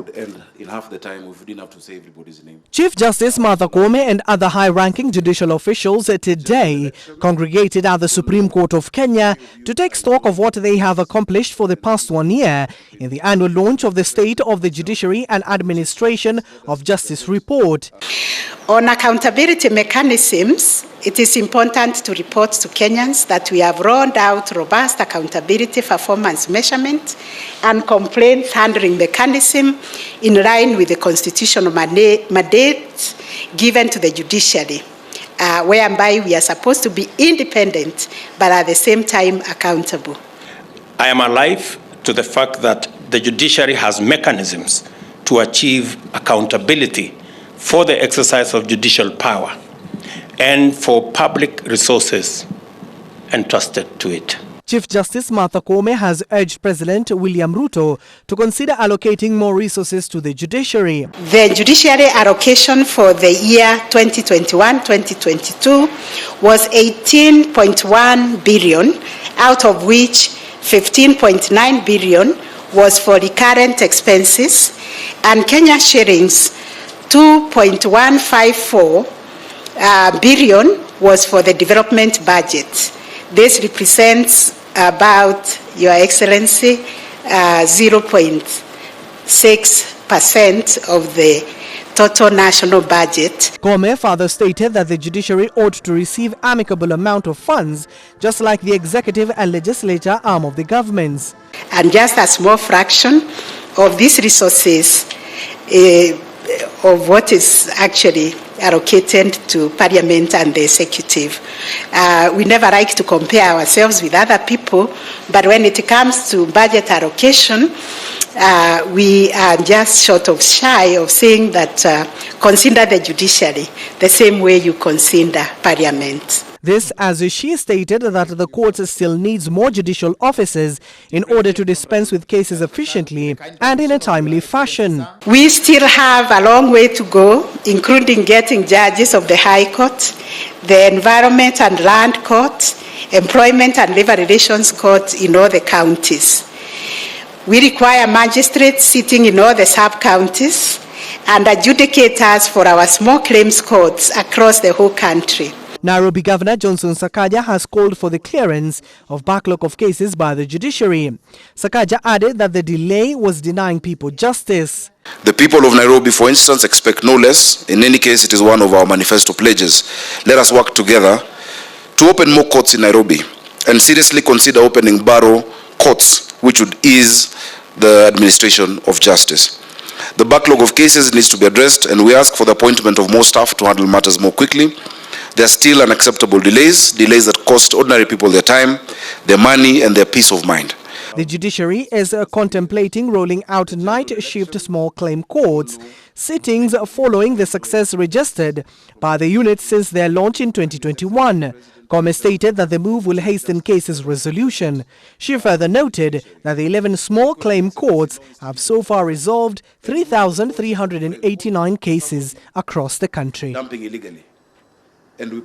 would end in half the time if we didn't have to say everybody's name. Chief Justice Martha Koome and other high-ranking judicial officials today congregated at the Supreme Court of Kenya to take stock of what they have accomplished for the past 1 year in the annual launch of the State of the Judiciary and Administration of Justice report. On accountability mechanisms, it is important to report to Kenyans that we have rolled out robust accountability performance measurement and complaints handling mechanism in line with the constitutional mandate given to the judiciary, whereby we are supposed to be independent but at the same time accountable. I am alive to the fact that the judiciary has mechanisms to achieve accountability for the exercise of judicial power and for public resources entrusted to it. Chief Justice Martha Koome has urged President William Ruto to consider allocating more resources to the judiciary. The judiciary allocation for the year 2021-2022 was 18.1 billion, out of which 15.9 billion was for recurrent expenses and Kenya shillings 2.154 billion was for the development budget. This represents about, Your Excellency, 0.6% of the total national budget. Koome further stated that the judiciary ought to receive amicable amount of funds, just like the executive and legislature arm of the governments. And just a small fraction of these resources of what is actually allocated to Parliament and the Executive. We never like to compare ourselves with other people, but when it comes to budget allocation, we are just short of shy of saying that consider the judiciary the same way you consider Parliament. This as she stated that the court still needs more judicial officers in order to dispense with cases efficiently and in a timely fashion. We still have a long way to go, including getting judges of the High Court, the Environment and Land Court, Employment and Labor Relations Court in all the counties. We require magistrates sitting in all the sub-counties and adjudicators for our small claims courts across the whole country. Nairobi Governor Johnson Sakaja has called for the clearance of backlog of cases by the judiciary. Sakaja added that the delay was denying people justice. The people of Nairobi, for instance, expect no less. In any case, it is one of our manifesto pledges. Let us work together to open more courts in Nairobi and seriously consider opening borough courts, which would ease the administration of justice. The backlog of cases needs to be addressed, and we ask for the appointment of more staff to handle matters more quickly. There are still unacceptable delays that cost ordinary people their time, their money, and their peace of mind. The judiciary is contemplating rolling out night shift small claim courts, sittings following the success registered by the unit since their launch in 2021. Koome stated that the move will hasten cases resolution. She further noted that the 11 small claim courts have so far resolved 3,389 cases across the country. Dumping illegally. And we